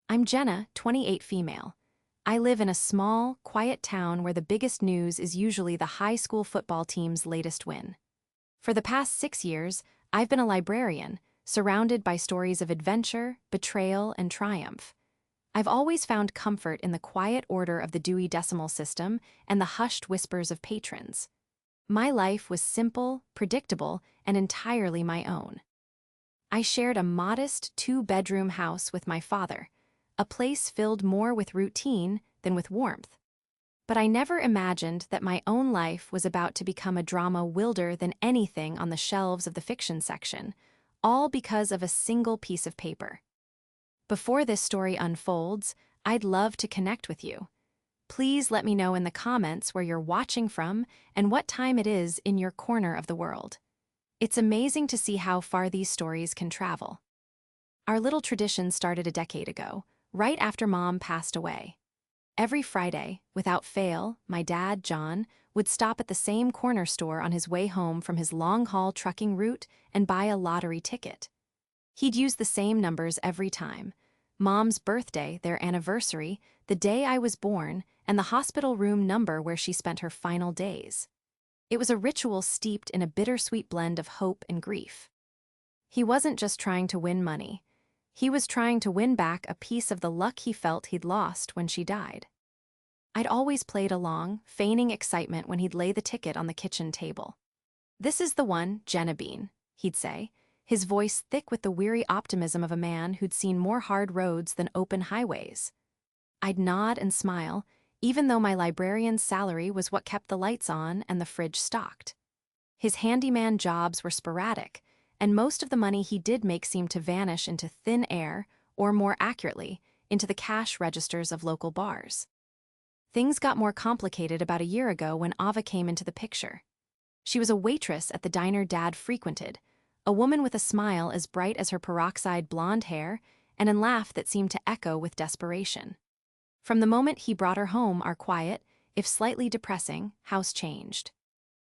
I'm Jenna, 28 female. I live in a small, quiet town where the biggest news is usually the high school football team's latest win. For the past 6 years, I've been a librarian, surrounded by stories of adventure, betrayal, and triumph. I've always found comfort in the quiet order of the Dewey Decimal System and the hushed whispers of patrons. My life was simple, predictable, and entirely my own. I shared a modest two-bedroom house with my father, a place filled more with routine than with warmth. But I never imagined that my own life was about to become a drama wilder than anything on the shelves of the fiction section, all because of a single piece of paper. Before this story unfolds, I'd love to connect with you. Please let me know in the comments where you're watching from and what time it is in your corner of the world. It's amazing to see how far these stories can travel. Our little tradition started a decade ago, right after Mom passed away. Every Friday, without fail, my dad, John, would stop at the same corner store on his way home from his long-haul trucking route and buy a lottery ticket. He'd use the same numbers every time: Mom's birthday, their anniversary, the day I was born, and the hospital room number where she spent her final days. It was a ritual steeped in a bittersweet blend of hope and grief. He wasn't just trying to win money. He was trying to win back a piece of the luck he felt he'd lost when she died. I'd always played along, feigning excitement when he'd lay the ticket on the kitchen table. "This is the one, Jenna Bean," he'd say, his voice thick with the weary optimism of a man who'd seen more hard roads than open highways. I'd nod and smile, even though my librarian's salary was what kept the lights on and the fridge stocked. His handyman jobs were sporadic, and most of the money he did make seemed to vanish into thin air, or more accurately, into the cash registers of local bars. Things got more complicated about a year ago when Ava came into the picture. She was a waitress at the diner Dad frequented, a woman with a smile as bright as her peroxide blonde hair and a laugh that seemed to echo with desperation. From the moment he brought her home, our quiet, if slightly depressing, house changed.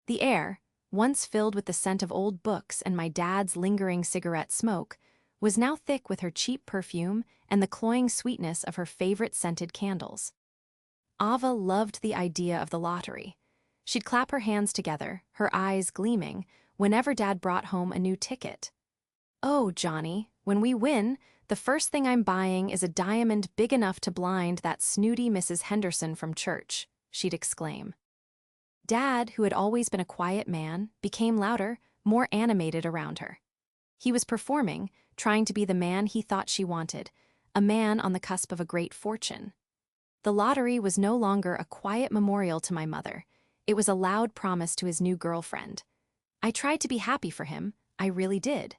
The air, once filled with the scent of old books and my dad's lingering cigarette smoke, was now thick with her cheap perfume and the cloying sweetness of her favorite scented candles. Ava loved the idea of the lottery. She'd clap her hands together, her eyes gleaming, whenever Dad brought home a new ticket. "Oh, Johnny, when we win, the first thing I'm buying is a diamond big enough to blind that snooty Mrs. Henderson from church," she'd exclaim. Dad, who had always been a quiet man, became louder, more animated around her. He was performing, trying to be the man he thought she wanted, a man on the cusp of a great fortune. The lottery was no longer a quiet memorial to my mother. It was a loud promise to his new girlfriend. I tried to be happy for him, I really did.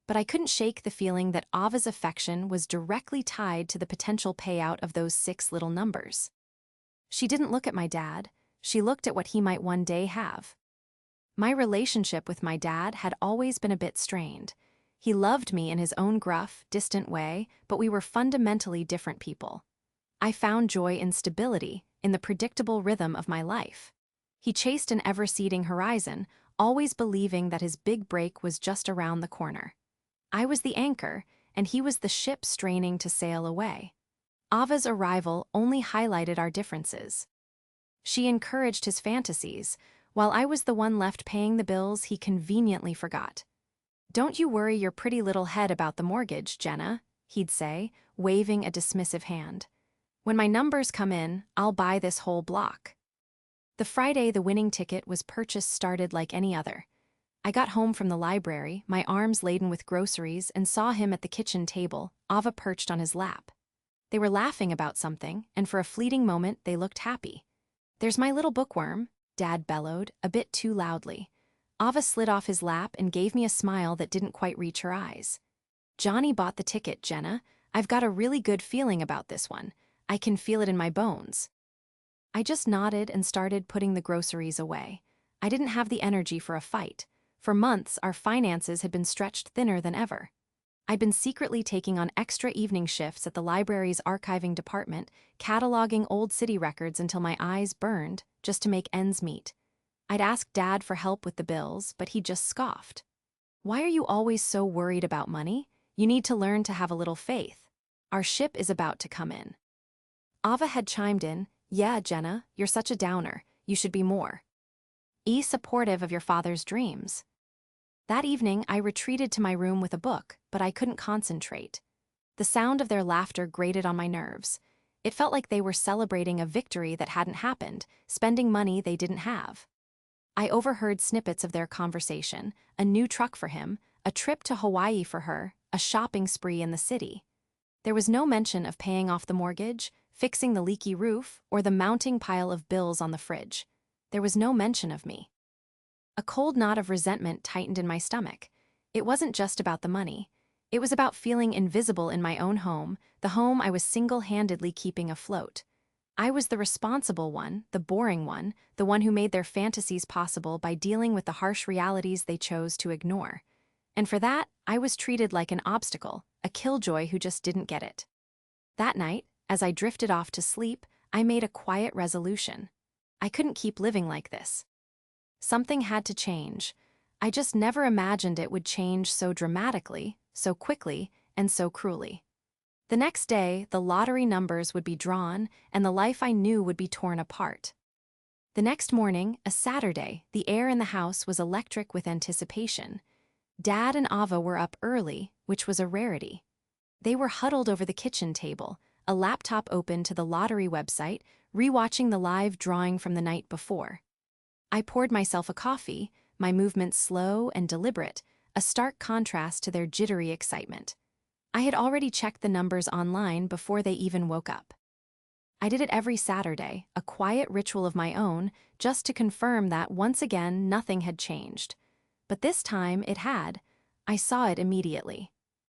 But I couldn't shake the feeling that Ava's affection was directly tied to the potential payout of those 6 little numbers. She didn't look at my dad, she looked at what he might one day have. My relationship with my dad had always been a bit strained. He loved me in his own gruff, distant way, but we were fundamentally different people. I found joy in stability, in the predictable rhythm of my life. He chased an ever-receding horizon, always believing that his big break was just around the corner. I was the anchor, and he was the ship straining to sail away. Ava's arrival only highlighted our differences. She encouraged his fantasies, while I was the one left paying the bills he conveniently forgot. "Don't you worry your pretty little head about the mortgage, Jenna," he'd say, waving a dismissive hand. "When my numbers come in, I'll buy this whole block." The Friday the winning ticket was purchased started like any other. I got home from the library, my arms laden with groceries, and saw him at the kitchen table, Ava perched on his lap. They were laughing about something, and for a fleeting moment they looked happy. "There's my little bookworm," Dad bellowed, a bit too loudly. Ava slid off his lap and gave me a smile that didn't quite reach her eyes. "Johnny bought the ticket, Jenna. I've got a really good feeling about this one. I can feel it in my bones." I just nodded and started putting the groceries away. I didn't have the energy for a fight. For months, our finances had been stretched thinner than ever. I'd been secretly taking on extra evening shifts at the library's archiving department, cataloging old city records until my eyes burned, just to make ends meet. I'd asked Dad for help with the bills, but he just scoffed. "Why are you always so worried about money? You need to learn to have a little faith." Our ship is about to come in. Ava had chimed in, "Yeah, Jenna, you're such a downer. You should be more supportive of your father's dreams." That evening, I retreated to my room with a book, but I couldn't concentrate. The sound of their laughter grated on my nerves. It felt like they were celebrating a victory that hadn't happened, spending money they didn't have. I overheard snippets of their conversation: a new truck for him, a trip to Hawaii for her, a shopping spree in the city. There was no mention of paying off the mortgage, fixing the leaky roof, or the mounting pile of bills on the fridge. There was no mention of me. A cold knot of resentment tightened in my stomach. It wasn't just about the money. It was about feeling invisible in my own home, the home I was single-handedly keeping afloat. I was the responsible one, the boring one, the one who made their fantasies possible by dealing with the harsh realities they chose to ignore. And for that, I was treated like an obstacle, a killjoy who just didn't get it. That night, as I drifted off to sleep, I made a quiet resolution. I couldn't keep living like this. Something had to change. I just never imagined it would change so dramatically, so quickly, and so cruelly. The next day, the lottery numbers would be drawn, and the life I knew would be torn apart. The next morning, a Saturday, the air in the house was electric with anticipation. Dad and Ava were up early, which was a rarity. They were huddled over the kitchen table, a laptop open to the lottery website, rewatching the live drawing from the night before. I poured myself a coffee, my movements slow and deliberate, a stark contrast to their jittery excitement. I had already checked the numbers online before they even woke up. I did it every Saturday, a quiet ritual of my own, just to confirm that once again nothing had changed. But this time it had. I saw it immediately.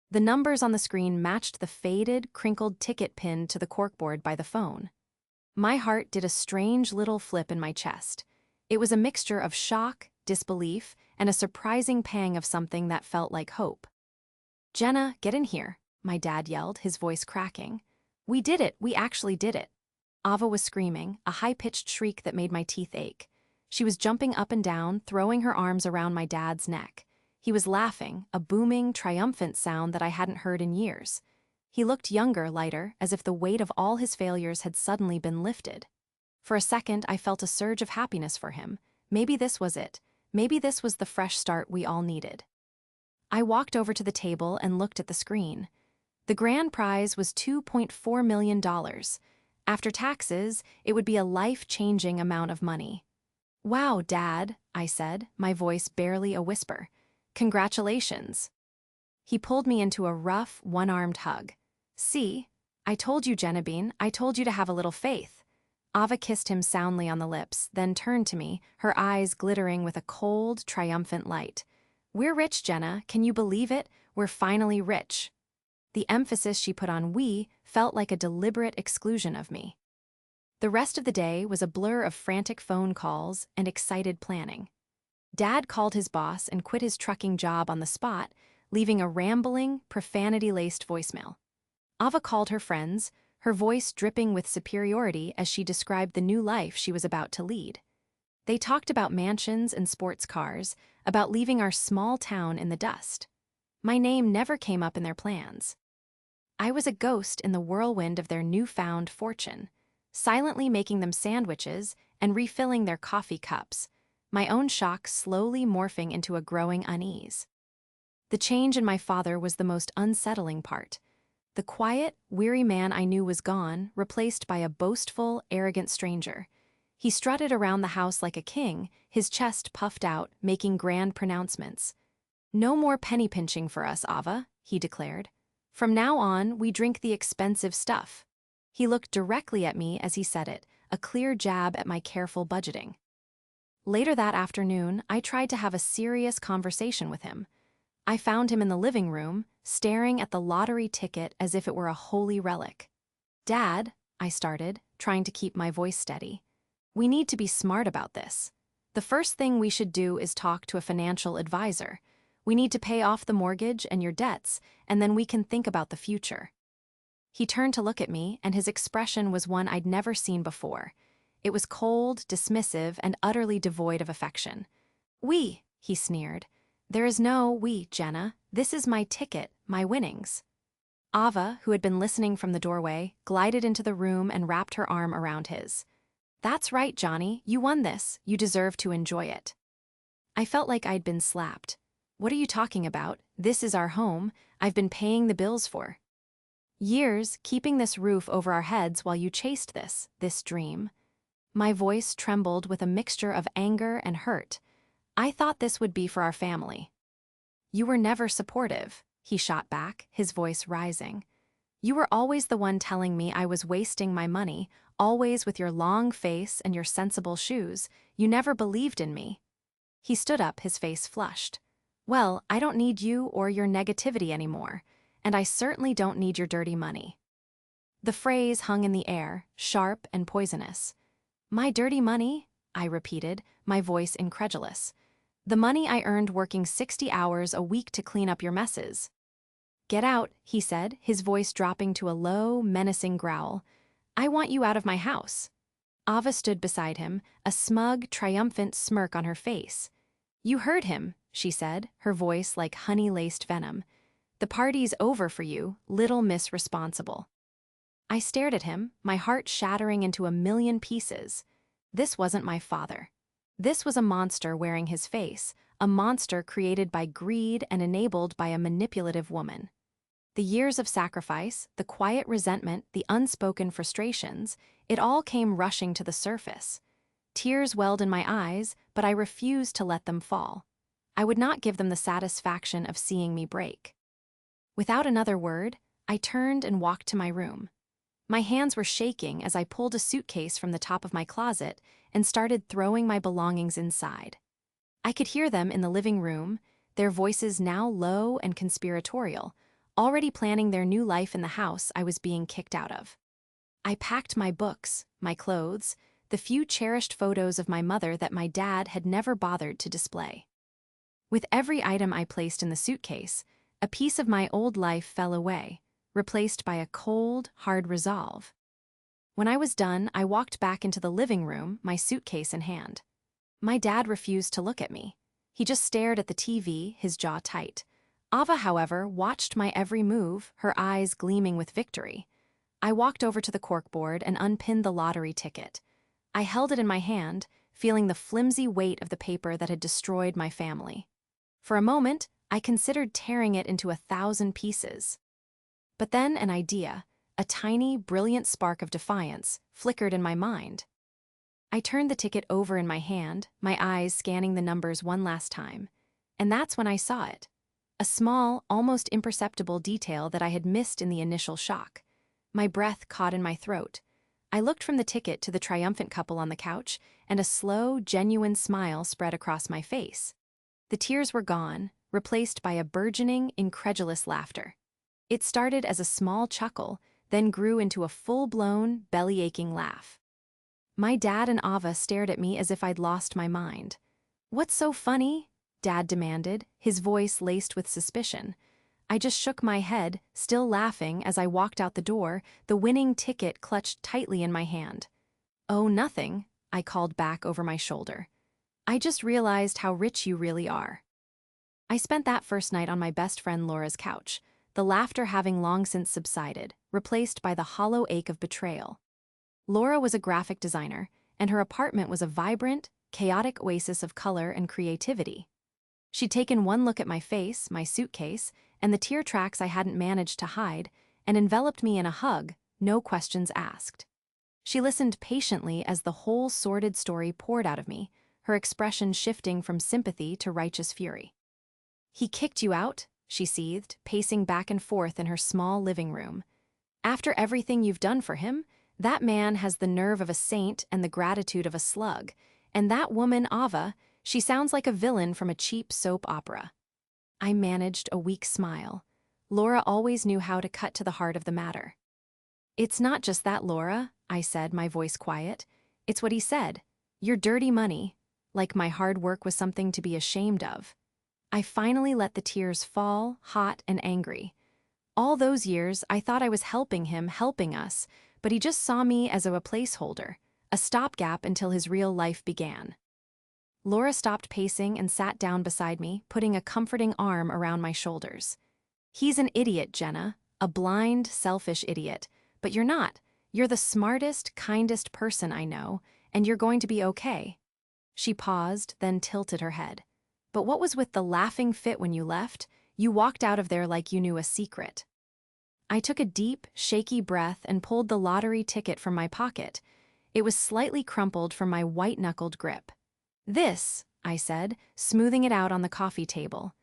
The numbers on the screen matched the faded, crinkled ticket pinned to the corkboard by the phone. My heart did a strange little flip in my chest. It was a mixture of shock, disbelief, and a surprising pang of something that felt like hope. "Jenna, get in here," my dad yelled, his voice cracking. "We did it, we actually did it." Ava was screaming, a high-pitched shriek that made my teeth ache. She was jumping up and down, throwing her arms around my dad's neck. He was laughing, a booming, triumphant sound that I hadn't heard in years. He looked younger, lighter, as if the weight of all his failures had suddenly been lifted. For a second, I felt a surge of happiness for him. Maybe this was it. Maybe this was the fresh start we all needed. I walked over to the table and looked at the screen. The grand prize was $2.4 million. After taxes, it would be a life-changing amount of money. "Wow, Dad," I said, my voice barely a whisper. "Congratulations." He pulled me into a rough, one-armed hug. "See? I told you, Genevieve, I told you to have a little faith." Ava kissed him soundly on the lips, then turned to me, her eyes glittering with a cold, triumphant light. "We're rich, Jenna. Can you believe it? We're finally rich." The emphasis she put on "we" felt like a deliberate exclusion of me. The rest of the day was a blur of frantic phone calls and excited planning. Dad called his boss and quit his trucking job on the spot, leaving a rambling, profanity-laced voicemail. Ava called her friends, her voice dripping with superiority as she described the new life she was about to lead. They talked about mansions and sports cars, about leaving our small town in the dust. My name never came up in their plans. I was a ghost in the whirlwind of their newfound fortune, silently making them sandwiches and refilling their coffee cups, my own shock slowly morphing into a growing unease. The change in my father was the most unsettling part. The quiet, weary man I knew was gone, replaced by a boastful, arrogant stranger. He strutted around the house like a king, his chest puffed out, making grand pronouncements. "No more penny pinching for us, Ava," he declared. "From now on, we drink the expensive stuff." He looked directly at me as he said it, a clear jab at my careful budgeting. Later that afternoon, I tried to have a serious conversation with him. I found him in the living room, staring at the lottery ticket as if it were a holy relic. "Dad," I started, trying to keep my voice steady. "We need to be smart about this. The first thing we should do is talk to a financial advisor. We need to pay off the mortgage and your debts, and then we can think about the future." He turned to look at me, and his expression was one I'd never seen before. It was cold, dismissive, and utterly devoid of affection. "We," he sneered. "There is no we, Jenna. This is my ticket, my winnings." Ava, who had been listening from the doorway, glided into the room and wrapped her arm around his. "That's right, Johnny, you won this. You deserve to enjoy it." I felt like I'd been slapped. "What are you talking about? This is our home. I've been paying the bills for years, keeping this roof over our heads while you chased this dream." My voice trembled with a mixture of anger and hurt. "I thought this would be for our family." "You were never supportive," he shot back, his voice rising. "You were always the one telling me I was wasting my money, always with your long face and your sensible shoes. You never believed in me." He stood up, his face flushed. "Well, I don't need you or your negativity anymore, and I certainly don't need your dirty money." The phrase hung in the air, sharp and poisonous. "My dirty money?" I repeated, my voice incredulous. "The money I earned working 60 hours a week to clean up your messes." "Get out," he said, his voice dropping to a low, menacing growl. "I want you out of my house." Ava stood beside him, a smug, triumphant smirk on her face. "You heard him," she said, her voice like honey-laced venom. "The party's over for you, little Miss Responsible." I stared at him, my heart shattering into a million pieces. This wasn't my father. This was a monster wearing his face, a monster created by greed and enabled by a manipulative woman. The years of sacrifice, the quiet resentment, the unspoken frustrations, it all came rushing to the surface. Tears welled in my eyes, but I refused to let them fall. I would not give them the satisfaction of seeing me break. Without another word, I turned and walked to my room. My hands were shaking as I pulled a suitcase from the top of my closet and started throwing my belongings inside. I could hear them in the living room, their voices now low and conspiratorial, already planning their new life in the house I was being kicked out of. I packed my books, my clothes, the few cherished photos of my mother that my dad had never bothered to display. With every item I placed in the suitcase, a piece of my old life fell away, replaced by a cold, hard resolve. When I was done, I walked back into the living room, my suitcase in hand. My dad refused to look at me. He just stared at the TV, his jaw tight. Ava, however, watched my every move, her eyes gleaming with victory. I walked over to the corkboard and unpinned the lottery ticket. I held it in my hand, feeling the flimsy weight of the paper that had destroyed my family. For a moment, I considered tearing it into 1,000 pieces. But then an idea, a tiny, brilliant spark of defiance, flickered in my mind. I turned the ticket over in my hand, my eyes scanning the numbers one last time. And that's when I saw it. A small, almost imperceptible detail that I had missed in the initial shock. My breath caught in my throat. I looked from the ticket to the triumphant couple on the couch, and a slow, genuine smile spread across my face. The tears were gone, replaced by a burgeoning, incredulous laughter. It started as a small chuckle, then grew into a full-blown, belly-aching laugh. My dad and Ava stared at me as if I'd lost my mind. "What's so funny?" Dad demanded, his voice laced with suspicion. I just shook my head, still laughing as I walked out the door, the winning ticket clutched tightly in my hand. "Oh, nothing," I called back over my shoulder. "I just realized how rich you really are." I spent that first night on my best friend Laura's couch, the laughter having long since subsided, replaced by the hollow ache of betrayal. Laura was a graphic designer, and her apartment was a vibrant, chaotic oasis of color and creativity. She'd taken one look at my face, my suitcase, and the tear tracks I hadn't managed to hide, and enveloped me in a hug, no questions asked. She listened patiently as the whole sordid story poured out of me, her expression shifting from sympathy to righteous fury. "He kicked you out?" she seethed, pacing back and forth in her small living room. "After everything you've done for him, that man has the nerve of a saint and the gratitude of a slug. And that woman, Ava, she sounds like a villain from a cheap soap opera." I managed a weak smile. Laura always knew how to cut to the heart of the matter. "It's not just that, Laura," I said, my voice quiet. "It's what he said. Your dirty money. Like my hard work was something to be ashamed of." I finally let the tears fall, hot and angry. All those years, I thought I was helping him, helping us, but he just saw me as a placeholder, a stopgap until his real life began. Laura stopped pacing and sat down beside me, putting a comforting arm around my shoulders. "He's an idiot, Jenna," A blind, selfish idiot. But you're not. You're the smartest, kindest person I know, and you're going to be okay." She paused, then tilted her head. "But what was with the laughing fit when you left? You walked out of there like you knew a secret." I took a deep, shaky breath and pulled the lottery ticket from my pocket. It was slightly crumpled from my white-knuckled grip. "This," I said, smoothing it out on the coffee table.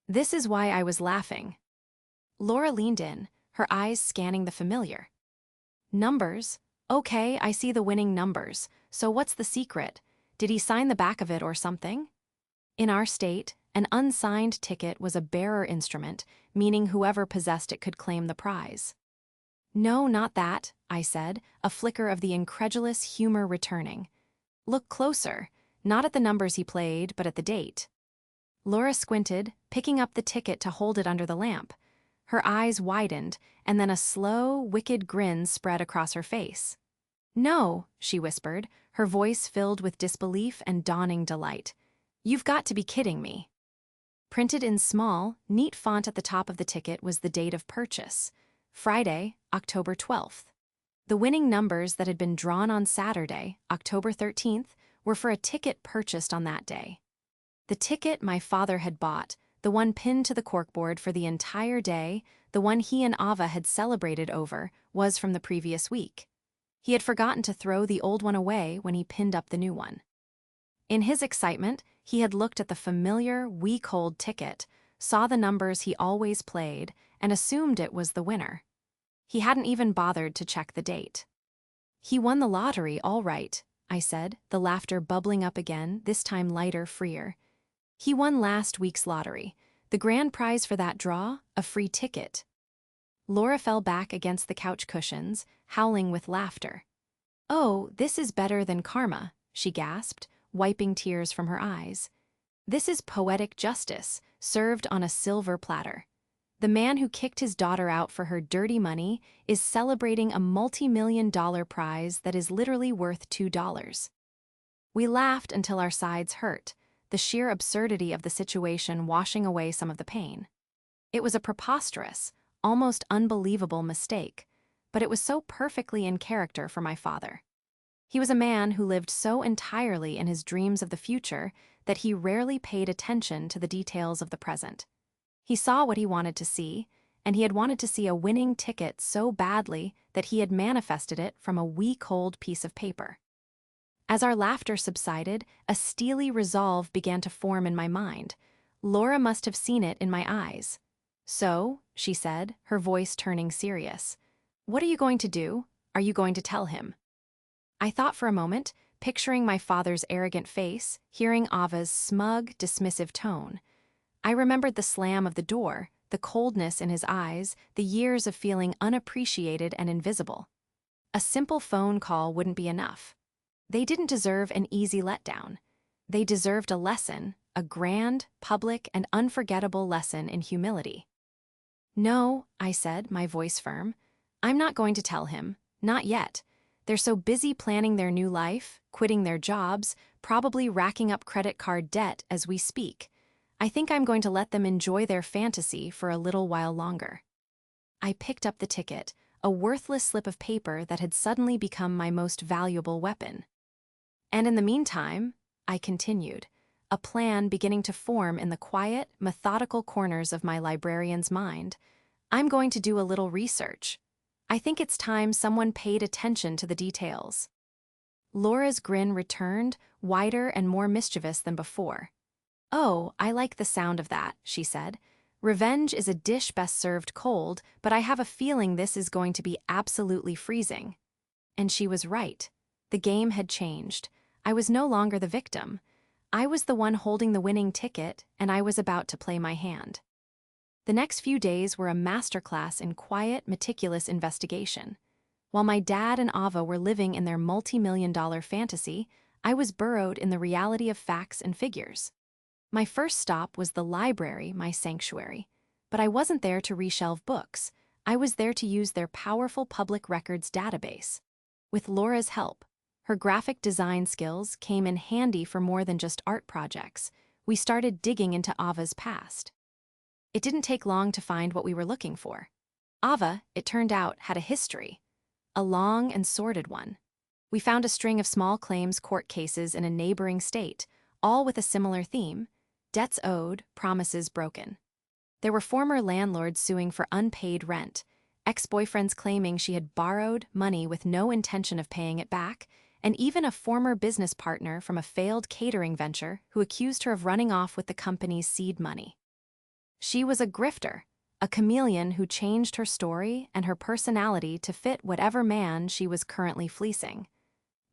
"This is why I was laughing." Laura leaned in, her eyes scanning the familiar. "Numbers? Okay, I see the winning numbers. So what's the secret? Did he sign the back of it or something?" In our state, an unsigned ticket was a bearer instrument, meaning whoever possessed it could claim the prize. "No, not that," I said, a flicker of the incredulous humor returning. "Look closer, not at the numbers he played, but at the date." Laura squinted, picking up the ticket to hold it under the lamp. Her eyes widened, and then a slow, wicked grin spread across her face. "No," she whispered, her voice filled with disbelief and dawning delight. "You've got to be kidding me." Printed in small, neat font at the top of the ticket was the date of purchase, Friday, October 12th. The winning numbers that had been drawn on Saturday, October 13th, were for a ticket purchased on that day. The ticket my father had bought, the one pinned to the corkboard for the entire day, the one he and Ava had celebrated over, was from the previous week. He had forgotten to throw the old one away when he pinned up the new one. In his excitement, he had looked at the familiar, week-old ticket, saw the numbers he always played, and assumed it was the winner. He hadn't even bothered to check the date. "He won the lottery, all right," I said, the laughter bubbling up again, this time lighter, freer. "He won last week's lottery. The grand prize for that draw, a free ticket." Laura fell back against the couch cushions, howling with laughter. "Oh, this is better than karma," she gasped, wiping tears from her eyes. "This is poetic justice, served on a silver platter. The man who kicked his daughter out for her dirty money is celebrating a multi-million-dollar prize that is literally worth $2. We laughed until our sides hurt, the sheer absurdity of the situation washing away some of the pain. It was a preposterous, almost unbelievable mistake, but it was so perfectly in character for my father. He was a man who lived so entirely in his dreams of the future that he rarely paid attention to the details of the present. He saw what he wanted to see, and he had wanted to see a winning ticket so badly that he had manifested it from a week-old piece of paper. As our laughter subsided, a steely resolve began to form in my mind. Laura must have seen it in my eyes. "So," she said, her voice turning serious, "what are you going to do? Are you going to tell him?" I thought for a moment, picturing my father's arrogant face, hearing Ava's smug, dismissive tone. I remembered the slam of the door, the coldness in his eyes, the years of feeling unappreciated and invisible. A simple phone call wouldn't be enough. They didn't deserve an easy letdown. They deserved a lesson, a grand, public, and unforgettable lesson in humility. "No," I said, my voice firm. "I'm not going to tell him. Not yet. They're so busy planning their new life, quitting their jobs, probably racking up credit card debt as we speak. I think I'm going to let them enjoy their fantasy for a little while longer." I picked up the ticket, a worthless slip of paper that had suddenly become my most valuable weapon. "And in the meantime," I continued, a plan beginning to form in the quiet, methodical corners of my librarian's mind, "I'm going to do a little research. I think it's time someone paid attention to the details." Laura's grin returned, wider and more mischievous than before. "Oh, I like the sound of that," she said. "Revenge is a dish best served cold, but I have a feeling this is going to be absolutely freezing." And she was right. The game had changed. I was no longer the victim. I was the one holding the winning ticket, and I was about to play my hand. The next few days were a masterclass in quiet, meticulous investigation. While my dad and Ava were living in their multi-million-dollar fantasy, I was burrowed in the reality of facts and figures. My first stop was the library, my sanctuary. But I wasn't there to reshelve books. I was there to use their powerful public records database. With Laura's help, her graphic design skills came in handy for more than just art projects. We started digging into Ava's past. It didn't take long to find what we were looking for. Ava, it turned out, had a history, a long and sordid one. We found a string of small claims court cases in a neighboring state, all with a similar theme: debts owed, promises broken. There were former landlords suing for unpaid rent, ex-boyfriends claiming she had borrowed money with no intention of paying it back, and even a former business partner from a failed catering venture who accused her of running off with the company's seed money. She was a grifter, a chameleon who changed her story and her personality to fit whatever man she was currently fleecing.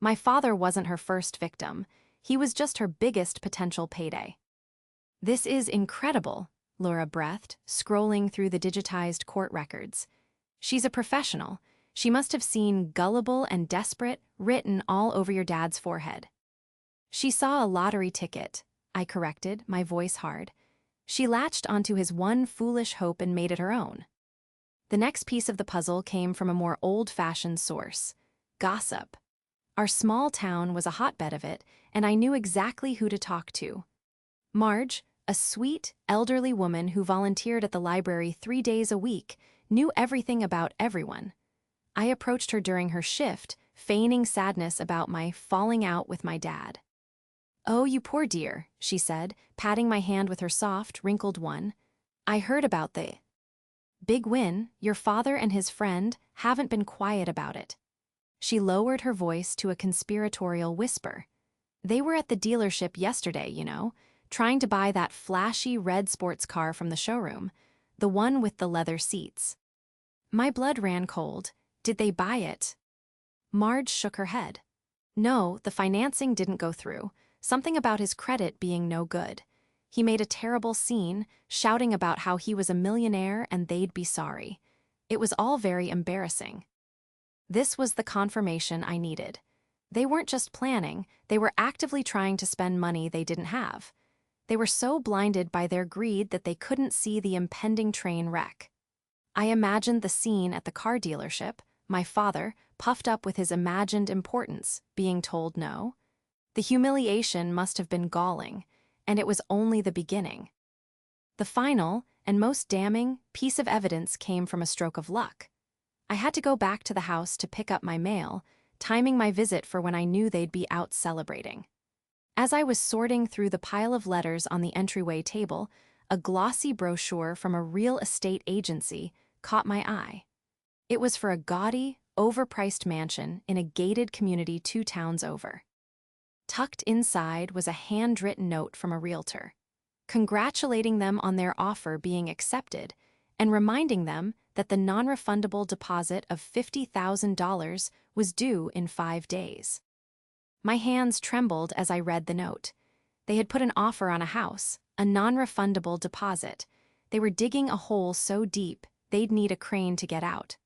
My father wasn't her first victim. He was just her biggest potential payday. "This is incredible," Laura breathed, scrolling through the digitized court records. "She's a professional. She must have seen 'gullible and desperate' written all over your dad's forehead." "She saw a lottery ticket," I corrected, my voice hard. "She latched onto his one foolish hope and made it her own." The next piece of the puzzle came from a more old-fashioned source: gossip. Our small town was a hotbed of it, and I knew exactly who to talk to. Marge, a sweet, elderly woman who volunteered at the library 3 days a week, knew everything about everyone. I approached her during her shift, feigning sadness about my falling out with my dad. "Oh, you poor dear," she said, patting my hand with her soft, wrinkled one. "I heard about the big win. Your father and his friend haven't been quiet about it." She lowered her voice to a conspiratorial whisper. "They were at the dealership yesterday, trying to buy that flashy red sports car from the showroom, the one with the leather seats." My blood ran cold. Did they buy it? Marge shook her head. "No, the financing didn't go through. Something about his credit being no good. He made a terrible scene, shouting about how he was a millionaire and they'd be sorry. It was all very embarrassing." This was the confirmation I needed. They weren't just planning, they were actively trying to spend money they didn't have. They were so blinded by their greed that they couldn't see the impending train wreck. I imagined the scene at the car dealership, my father, puffed up with his imagined importance, being told no. The humiliation must have been galling, and it was only the beginning. The final, and most damning, piece of evidence came from a stroke of luck. I had to go back to the house to pick up my mail, timing my visit for when I knew they'd be out celebrating. As I was sorting through the pile of letters on the entryway table, a glossy brochure from a real estate agency caught my eye. It was for a gaudy, overpriced mansion in a gated community 2 towns over. Tucked inside was a handwritten note from a realtor, congratulating them on their offer being accepted and reminding them that the non-refundable deposit of $50,000 was due in 5 days. My hands trembled as I read the note. They had put an offer on a house, a non-refundable deposit. They were digging a hole so deep they'd need a crane to get out.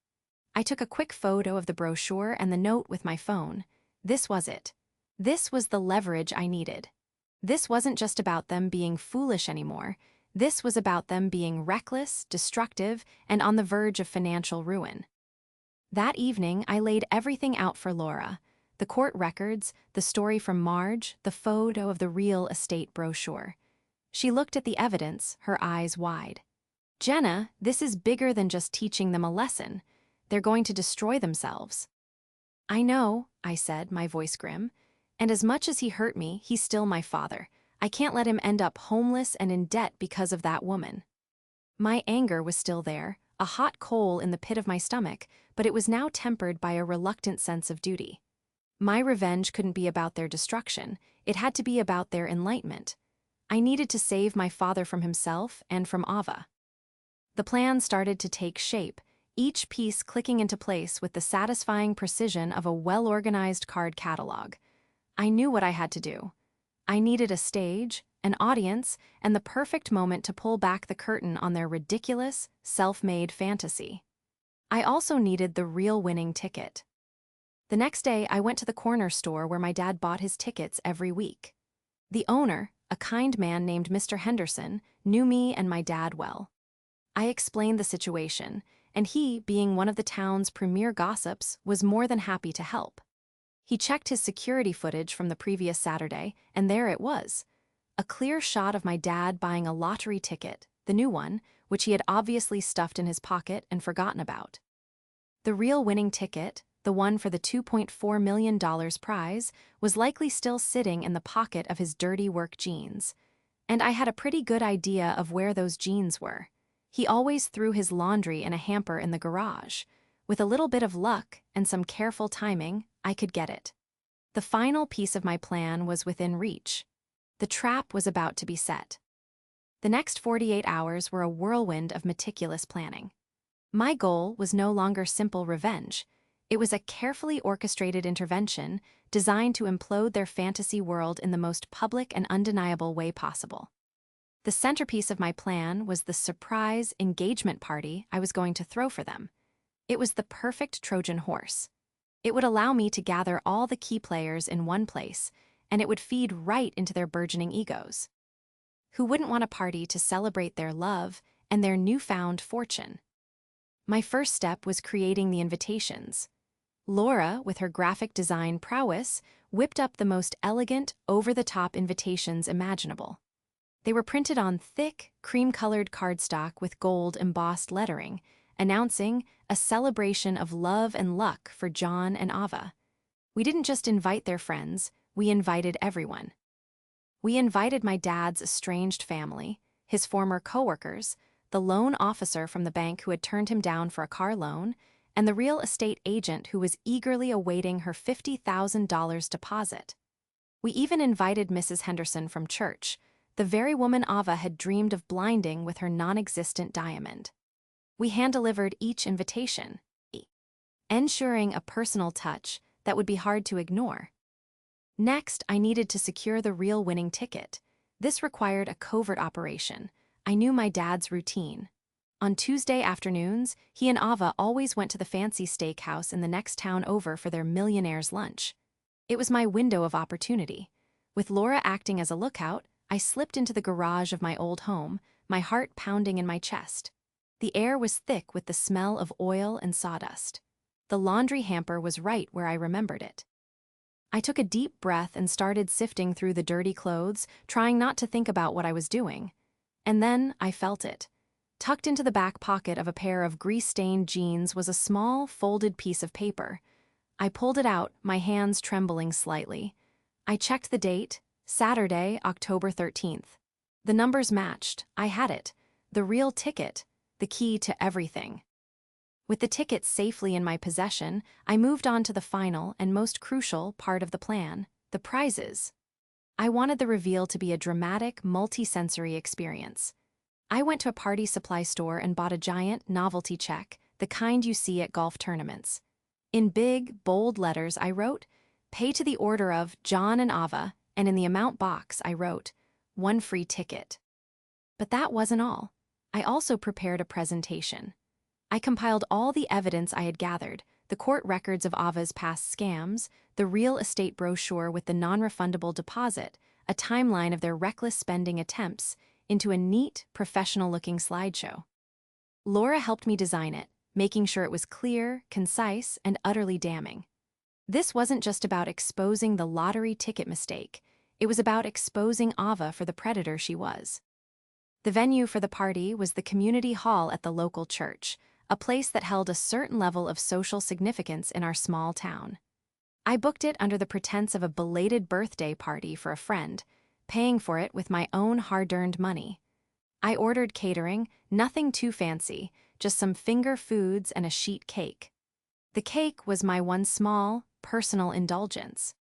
I took a quick photo of the brochure and the note with my phone. This was it. This was the leverage I needed. This wasn't just about them being foolish anymore. This was about them being reckless, destructive, and on the verge of financial ruin. That evening, I laid everything out for Laura: the court records, the story from Marge, the photo of the real estate brochure. She looked at the evidence, her eyes wide. "Jenna, this is bigger than just teaching them a lesson. They're going to destroy themselves." "I know," I said, my voice grim. "And as much as he hurt me, he's still my father. I can't let him end up homeless and in debt because of that woman." My anger was still there, a hot coal in the pit of my stomach, but it was now tempered by a reluctant sense of duty. My revenge couldn't be about their destruction. It had to be about their enlightenment. I needed to save my father from himself and from Ava. The plan started to take shape, each piece clicking into place with the satisfying precision of a well-organized card catalog. I knew what I had to do. I needed a stage, an audience, and the perfect moment to pull back the curtain on their ridiculous, self-made fantasy. I also needed the real winning ticket. The next day, I went to the corner store where my dad bought his tickets every week. The owner, a kind man named Mr. Henderson, knew me and my dad well. I explained the situation, and he, being one of the town's premier gossips, was more than happy to help. He checked his security footage from the previous Saturday, and there it was. A clear shot of my dad buying a lottery ticket, the new one, which he had obviously stuffed in his pocket and forgotten about. The real winning ticket, the one for the $2.4 million prize, was likely still sitting in the pocket of his dirty work jeans. And I had a pretty good idea of where those jeans were. He always threw his laundry in a hamper in the garage. With a little bit of luck and some careful timing, I could get it. The final piece of my plan was within reach. The trap was about to be set. The next 48 hours were a whirlwind of meticulous planning. My goal was no longer simple revenge. It was a carefully orchestrated intervention designed to implode their fantasy world in the most public and undeniable way possible. The centerpiece of my plan was the surprise engagement party I was going to throw for them. It was the perfect Trojan horse. It would allow me to gather all the key players in one place, and it would feed right into their burgeoning egos. Who wouldn't want a party to celebrate their love and their newfound fortune? My first step was creating the invitations. Laura, with her graphic design prowess, whipped up the most elegant, over-the-top invitations imaginable. They were printed on thick, cream-colored cardstock with gold embossed lettering, announcing a celebration of love and luck for John and Ava. We didn't just invite their friends, we invited everyone. We invited my dad's estranged family, his former coworkers, the loan officer from the bank who had turned him down for a car loan, and the real estate agent who was eagerly awaiting her $50,000 deposit. We even invited Mrs. Henderson from church, the very woman Ava had dreamed of blinding with her non-existent diamond. We hand-delivered each invitation, ensuring a personal touch that would be hard to ignore. Next, I needed to secure the real winning ticket. This required a covert operation. I knew my dad's routine. On Tuesday afternoons, he and Ava always went to the fancy steakhouse in the next town over for their millionaire's lunch. It was my window of opportunity. With Laura acting as a lookout, I slipped into the garage of my old home, my heart pounding in my chest. The air was thick with the smell of oil and sawdust. The laundry hamper was right where I remembered it. I took a deep breath and started sifting through the dirty clothes, trying not to think about what I was doing. And then I felt it. Tucked into the back pocket of a pair of grease-stained jeans was a small, folded piece of paper. I pulled it out, my hands trembling slightly. I checked the date, Saturday, October 13th. The numbers matched. I had it. The real ticket. The key to everything. With the ticket safely in my possession, I moved on to the final and most crucial part of the plan, the prizes. I wanted the reveal to be a dramatic, multi-sensory experience. I went to a party supply store and bought a giant novelty check, the kind you see at golf tournaments. In big, bold letters, I wrote, "Pay to the order of John and Ava," and in the amount box, I wrote, "1 free ticket." But that wasn't all. I also prepared a presentation. I compiled all the evidence I had gathered, the court records of Ava's past scams, the real estate brochure with the non-refundable deposit, a timeline of their reckless spending attempts, into a neat, professional-looking slideshow. Laura helped me design it, making sure it was clear, concise, and utterly damning. This wasn't just about exposing the lottery ticket mistake. It was about exposing Ava for the predator she was. The venue for the party was the community hall at the local church, a place that held a certain level of social significance in our small town. I booked it under the pretense of a belated birthday party for a friend, paying for it with my own hard-earned money. I ordered catering, nothing too fancy, just some finger foods and a sheet cake. The cake was my one small, personal indulgence.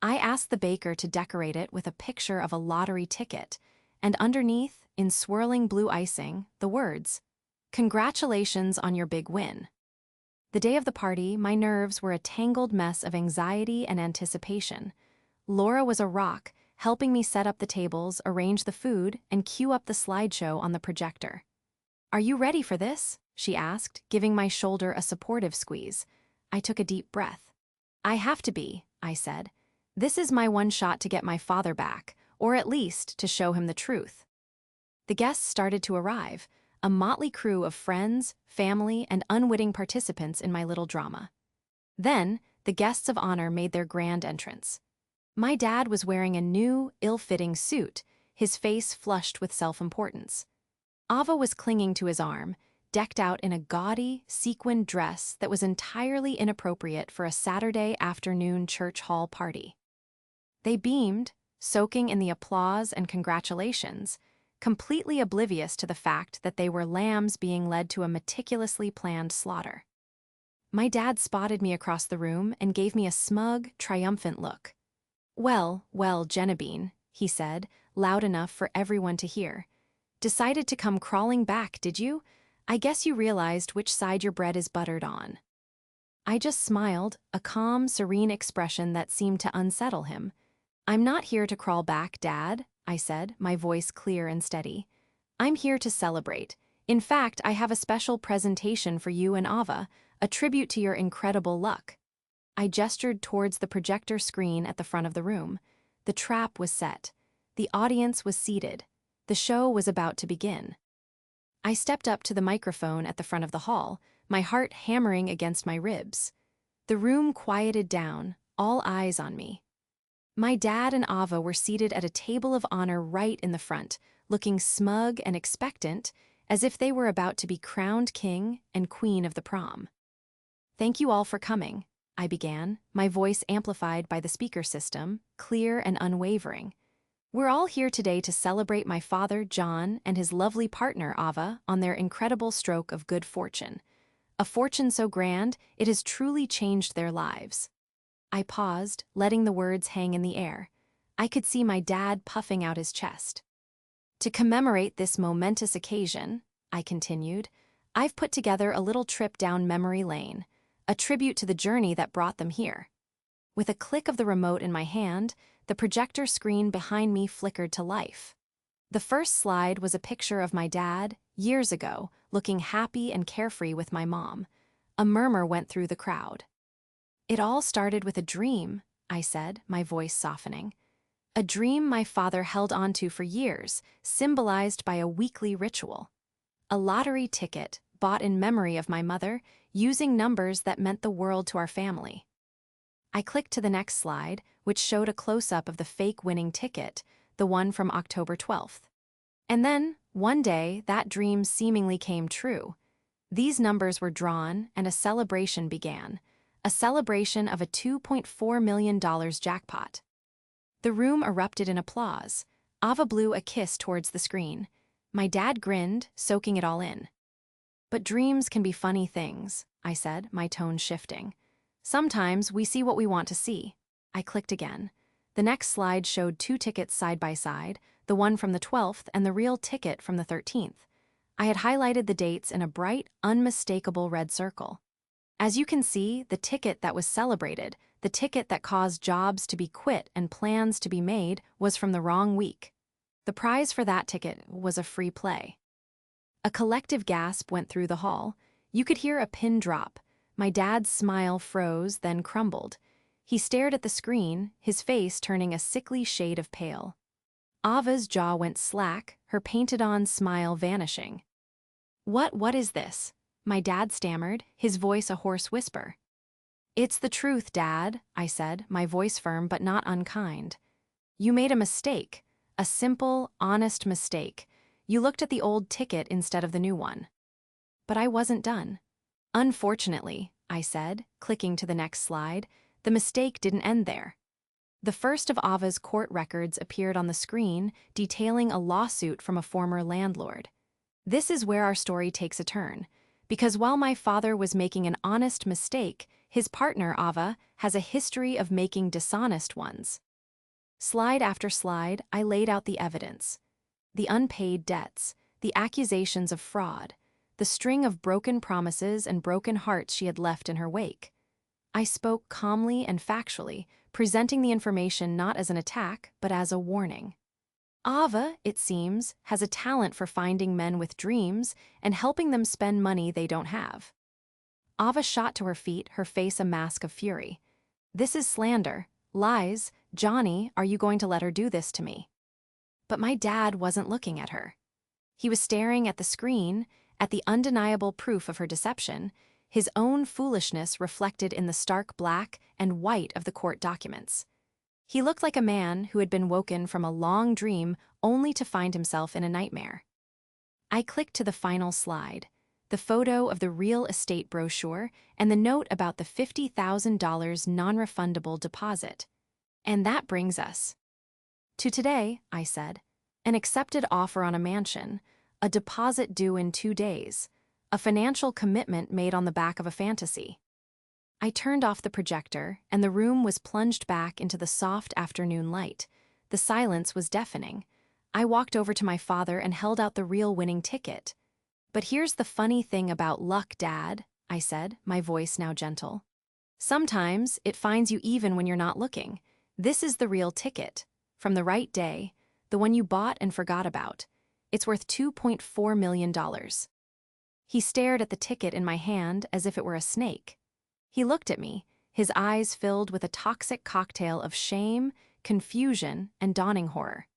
I asked the baker to decorate it with a picture of a lottery ticket, and underneath, in swirling blue icing, the words, "Congratulations on your big win." The day of the party, my nerves were a tangled mess of anxiety and anticipation. Laura was a rock, helping me set up the tables, arrange the food, and cue up the slideshow on the projector. "Are you ready for this?" she asked, giving my shoulder a supportive squeeze. I took a deep breath. "I have to be," I said. "This is my one shot to get my father back, or at least to show him the truth." The guests started to arrive, a motley crew of friends, family, and unwitting participants in my little drama. Then, the guests of honor made their grand entrance. My dad was wearing a new, ill-fitting suit, his face flushed with self-importance. Ava was clinging to his arm, decked out in a gaudy, sequined dress that was entirely inappropriate for a Saturday afternoon church hall party. They beamed, soaking in the applause and congratulations, completely oblivious to the fact that they were lambs being led to a meticulously planned slaughter. My dad spotted me across the room and gave me a smug, triumphant look. "Well, well, Genevieve," he said, loud enough for everyone to hear. "Decided to come crawling back, did you? I guess you realized which side your bread is buttered on." I just smiled, a calm, serene expression that seemed to unsettle him. "I'm not here to crawl back, Dad," I said, my voice clear and steady. "I'm here to celebrate. In fact, I have a special presentation for you and Ava, a tribute to your incredible luck." I gestured towards the projector screen at the front of the room. The trap was set. The audience was seated. The show was about to begin. I stepped up to the microphone at the front of the hall, my heart hammering against my ribs. The room quieted down, all eyes on me. My dad and Ava were seated at a table of honor right in the front, looking smug and expectant, as if they were about to be crowned king and queen of the prom. "Thank you all for coming," I began, my voice amplified by the speaker system, clear and unwavering. "We're all here today to celebrate my father, John, and his lovely partner, Ava, on their incredible stroke of good fortune. A fortune so grand, it has truly changed their lives." I paused, letting the words hang in the air. I could see my dad puffing out his chest. "To commemorate this momentous occasion," I continued, "I've put together a little trip down memory lane, a tribute to the journey that brought them here." With a click of the remote in my hand, the projector screen behind me flickered to life. The first slide was a picture of my dad, years ago, looking happy and carefree with my mom. A murmur went through the crowd. "It all started with a dream," I said, my voice softening. "A dream my father held onto for years, symbolized by a weekly ritual. A lottery ticket, bought in memory of my mother, using numbers that meant the world to our family." I clicked to the next slide, which showed a close-up of the fake winning ticket, the one from October 12th. And then, one day, that dream seemingly came true. These numbers were drawn, and a celebration began. A celebration of a $2.4 million jackpot. The room erupted in applause. Ava blew a kiss towards the screen. My dad grinned, soaking it all in. "But dreams can be funny things," I said, my tone shifting. "Sometimes we see what we want to see." I clicked again. The next slide showed two tickets side by side, the one from the 12th and the real ticket from the 13th. I had highlighted the dates in a bright, unmistakable red circle. As you can see, the ticket that was celebrated, the ticket that caused jobs to be quit and plans to be made, was from the wrong week. The prize for that ticket was a free play. A collective gasp went through the hall. You could hear a pin drop. My dad's smile froze, then crumbled. He stared at the screen, his face turning a sickly shade of pale. Ava's jaw went slack, her painted-on smile vanishing. What is this?" my dad stammered, his voice a hoarse whisper. "It's the truth, Dad," I said, my voice firm but not unkind. "You made a mistake, a simple, honest mistake. You looked at the old ticket instead of the new one." But I wasn't done. "Unfortunately," I said, clicking to the next slide, "the mistake didn't end there." The first of Ava's court records appeared on the screen, detailing a lawsuit from a former landlord. This is where our story takes a turn, because while my father was making an honest mistake, his partner, Ava, has a history of making dishonest ones. Slide after slide, I laid out the evidence. The unpaid debts, the accusations of fraud, the string of broken promises and broken hearts she had left in her wake. I spoke calmly and factually, presenting the information not as an attack, but as a warning. Ava, it seems, has a talent for finding men with dreams and helping them spend money they don't have. Ava shot to her feet, her face a mask of fury. "This is slander. Lies. Johnny, are you going to let her do this to me?" But my dad wasn't looking at her. He was staring at the screen, at the undeniable proof of her deception, his own foolishness reflected in the stark black and white of the court documents. He looked like a man who had been woken from a long dream only to find himself in a nightmare. I clicked to the final slide, the photo of the real estate brochure and the note about the $50,000 non-refundable deposit. And that brings us to today, I said. An accepted offer on a mansion, a deposit due in 2 days, a financial commitment made on the back of a fantasy. I turned off the projector, and the room was plunged back into the soft afternoon light. The silence was deafening. I walked over to my father and held out the real winning ticket. "But here's the funny thing about luck, Dad," I said, my voice now gentle. "Sometimes it finds you even when you're not looking. This is the real ticket. From the right day, the one you bought and forgot about. It's worth $2.4 million. He stared at the ticket in my hand as if it were a snake. He looked at me, his eyes filled with a toxic cocktail of shame, confusion, and dawning horror.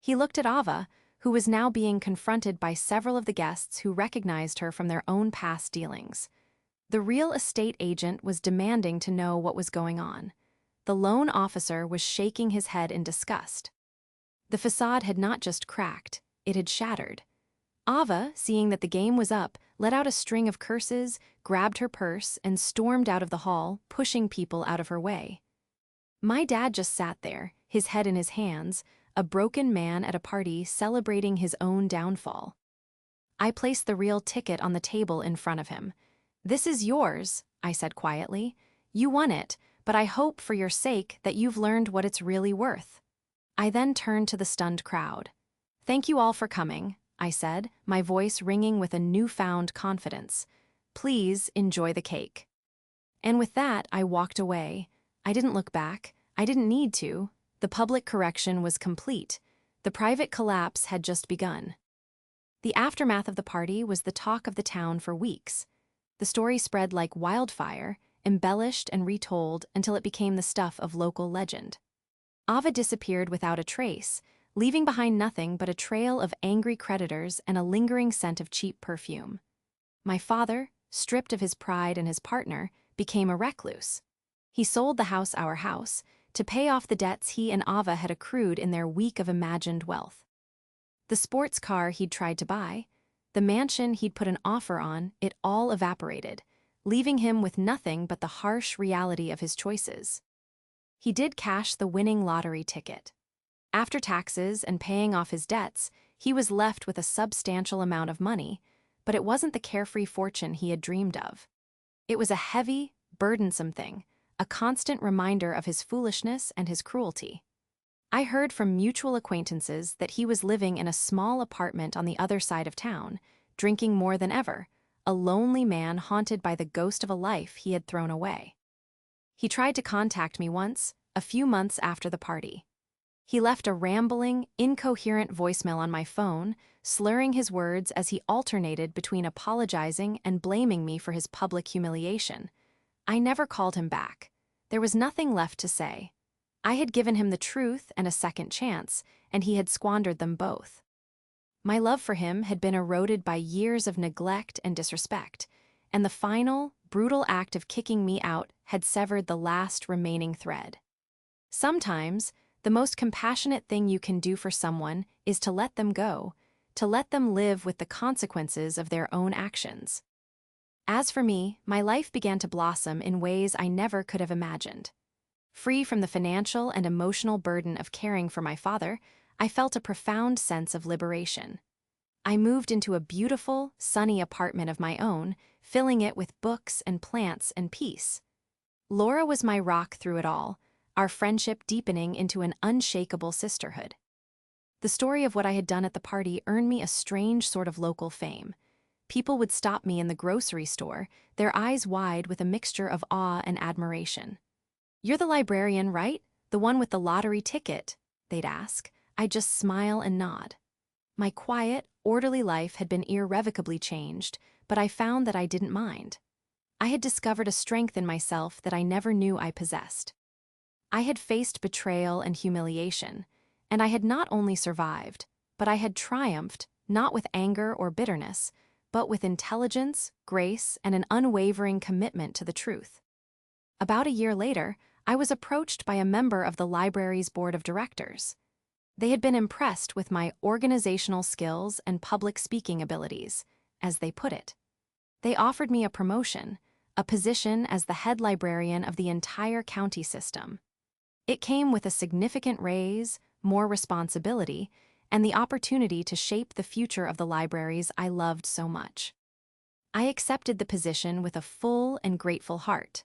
He looked at Ava, who was now being confronted by several of the guests who recognized her from their own past dealings. The real estate agent was demanding to know what was going on. The loan officer was shaking his head in disgust. The facade had not just cracked, it had shattered. Ava, seeing that the game was up, let out a string of curses, grabbed her purse, and stormed out of the hall, pushing people out of her way. My dad just sat there, his head in his hands, a broken man at a party celebrating his own downfall. I placed the real ticket on the table in front of him. "This is yours," I said quietly. "You won it, but I hope for your sake that you've learned what it's really worth." I then turned to the stunned crowd. "Thank you all for coming," I said, my voice ringing with a newfound confidence. "Please enjoy the cake." And with that, I walked away. I didn't look back. I didn't need to. The public correction was complete. The private collapse had just begun. The aftermath of the party was the talk of the town for weeks. The story spread like wildfire, embellished and retold until it became the stuff of local legend. Ava disappeared without a trace, leaving behind nothing but a trail of angry creditors and a lingering scent of cheap perfume. My father, stripped of his pride and his partner, became a recluse. He sold the house, our house, to pay off the debts he and Ava had accrued in their week of imagined wealth. The sports car he'd tried to buy, the mansion he'd put an offer on, it all evaporated, leaving him with nothing but the harsh reality of his choices. He did cash the winning lottery ticket. After taxes and paying off his debts, he was left with a substantial amount of money, but it wasn't the carefree fortune he had dreamed of. It was a heavy, burdensome thing, a constant reminder of his foolishness and his cruelty. I heard from mutual acquaintances that he was living in a small apartment on the other side of town, drinking more than ever, a lonely man haunted by the ghost of a life he had thrown away. He tried to contact me once, a few months after the party. He left a rambling, incoherent voicemail on my phone, slurring his words as he alternated between apologizing and blaming me for his public humiliation. I never called him back. There was nothing left to say. I had given him the truth and a second chance, and he had squandered them both. My love for him had been eroded by years of neglect and disrespect, and the final, brutal act of kicking me out had severed the last remaining thread. Sometimes, the most compassionate thing you can do for someone is to let them go, to let them live with the consequences of their own actions. As for me, my life began to blossom in ways I never could have imagined. Free from the financial and emotional burden of caring for my father, I felt a profound sense of liberation. I moved into a beautiful, sunny apartment of my own, filling it with books and plants and peace. Laura was my rock through it all, our friendship deepening into an unshakable sisterhood. The story of what I had done at the party earned me a strange sort of local fame. People would stop me in the grocery store, their eyes wide with a mixture of awe and admiration. "You're the librarian, right? The one with the lottery ticket," they'd ask. I'd just smile and nod. My quiet, orderly life had been irrevocably changed, but I found that I didn't mind. I had discovered a strength in myself that I never knew I possessed. I had faced betrayal and humiliation, and I had not only survived, but I had triumphed, not with anger or bitterness, but with intelligence, grace, and an unwavering commitment to the truth. About a year later, I was approached by a member of the library's board of directors. They had been impressed with my organizational skills and public speaking abilities, as they put it. They offered me a promotion, a position as the head librarian of the entire county system. It came with a significant raise, more responsibility, and the opportunity to shape the future of the libraries I loved so much. I accepted the position with a full and grateful heart.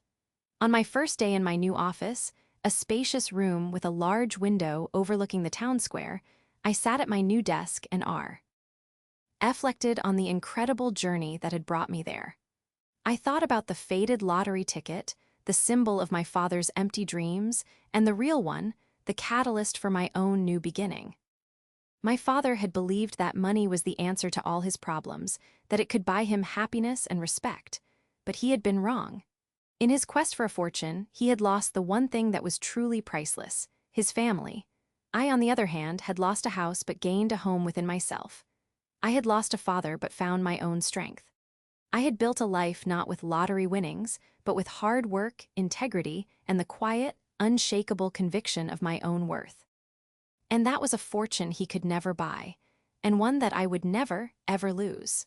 On my first day in my new office, a spacious room with a large window overlooking the town square, I sat at my new desk and reflected on the incredible journey that had brought me there. I thought about the faded lottery ticket, the symbol of my father's empty dreams, and the real one, the catalyst for my own new beginning. My father had believed that money was the answer to all his problems, that it could buy him happiness and respect, but he had been wrong. In his quest for a fortune, he had lost the one thing that was truly priceless, his family. I, on the other hand, had lost a house but gained a home within myself. I had lost a father but found my own strength. I had built a life not with lottery winnings, but with hard work, integrity, and the quiet, unshakable conviction of my own worth. And that was a fortune he could never buy, and one that I would never, ever lose.